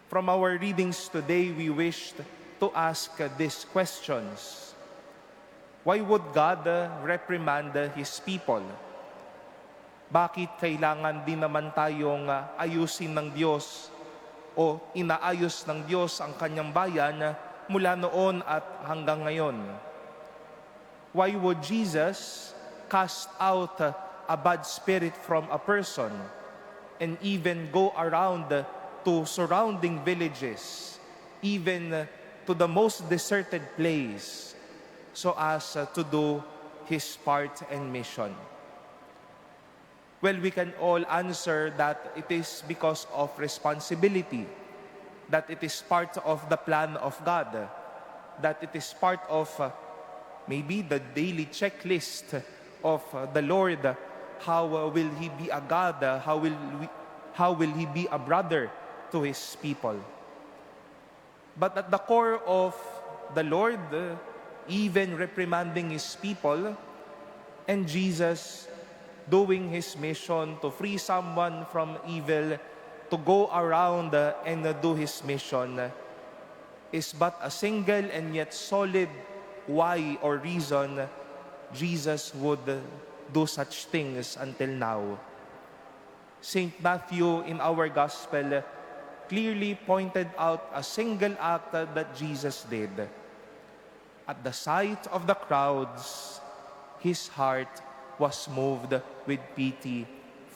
From our readings today, we wished to ask these questions. Why would God reprimand His people? Bakit kailangan din naman tayong ayusin ng Diyos o inaayos ng Diyos ang kanyang bayan mula noon at hanggang ngayon? Why would Jesus cast out a bad spirit from a person and even go around to surrounding villages, even to the most deserted place, so as to do His part and mission? Well, we can all answer that it is because of responsibility, that it is part of the plan of God, that it is part of maybe the daily checklist of the Lord. How will He be a God? How will He be a brother to His people? But at the core of the Lord, even reprimanding His people, and Jesus doing His mission to free someone from evil, to go around and do His mission, is but a single and yet solid why or reason Jesus would do such things until now. St. Matthew in our Gospel clearly pointed out a single act that Jesus did. At the sight of the crowds, His heart was moved with pity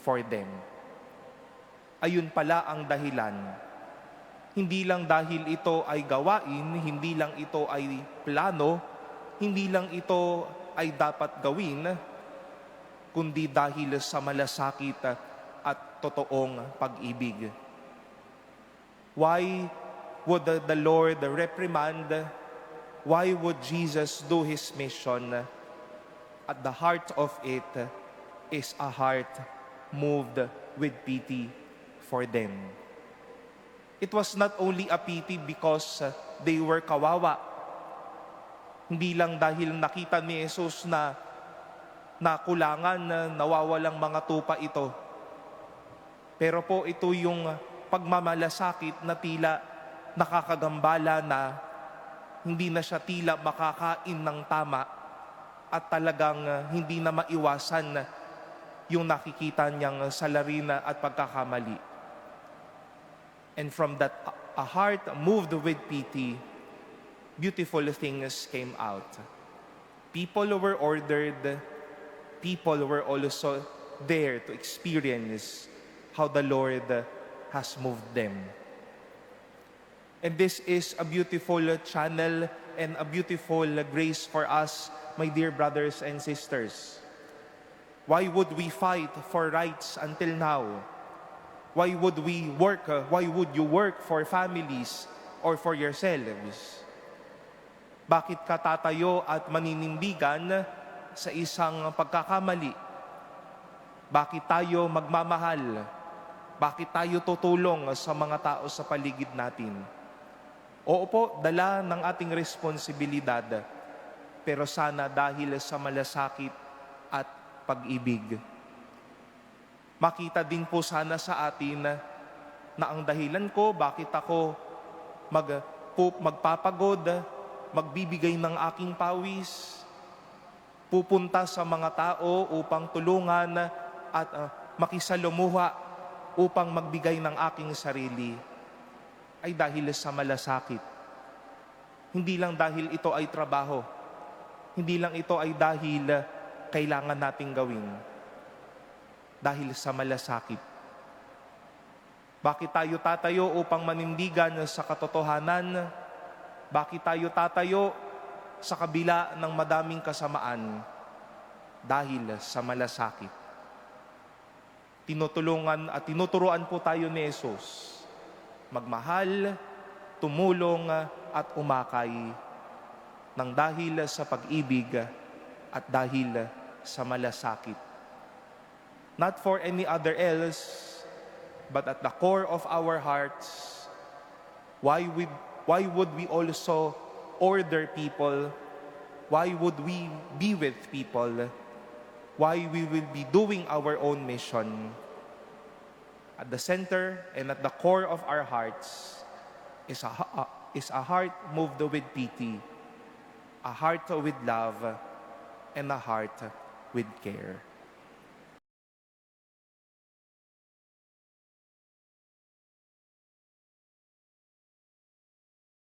for them. Ayun pala ang dahilan. Hindi lang dahil ito ay gawain, hindi lang ito ay plano, hindi lang ito ay dapat gawin, kundi dahil sa malasakit at totoong pag-ibig. Why would the Lord reprimand? Why would Jesus do His mission? At the heart of it is a heart moved with pity for them. It was not only a pity because they were kawawa. Hindi lang dahil nakita ni Jesus na nakulangan, na nawawalang mga tupa ito. Pero po ito yung pagmamalasakit na tila nakakagambala na hindi na siya tila makakain ng tama at talagang hindi na maiwasan yung nakikita niyang salarina at pagkakamali. And from that, a heart moved with pity, beautiful things came out. People were ordered, people were also there to experience how the Lord has moved them. And this is a beautiful channel and a beautiful grace for us, my dear brothers and sisters. Why would we fight for rights until now? Why would we work? Why would you work for families or for yourselves? Bakit ka tatayo at maninindigan sa isang pagkakamali? Bakit tayo magmamahal? Bakit tayo tutulong sa mga tao sa paligid natin? Oo po, dala ng ating responsibilidad, pero sana dahil sa malasakit at pag-ibig. Makita din po sana sa atin na ang dahilan ko bakit ako magpapagod, magbibigay ng aking pawis, pupunta sa mga tao upang tulungan at makisalumuha upang magbigay ng aking sarili, ay dahil sa malasakit. Hindi lang dahil ito ay trabaho. Hindi lang ito ay dahil kailangan nating gawin. Dahil sa malasakit. Bakit tayo tatayo upang manindigan sa katotohanan? Bakit tayo tatayo sa kabila ng madaming kasamaan? Dahil sa malasakit. Tinutulungan at tinuturuan po tayo ni Jesus magmahal, tumulong at umakay nang dahil sa pag-ibig at dahil sa malasakit. Not for any other else, but at the core of our hearts, why would we also order people? Why would we be with people? Why we will be doing our own mission? At the center and at the core of our hearts is a heart moved with pity, a heart with love, and a heart with care.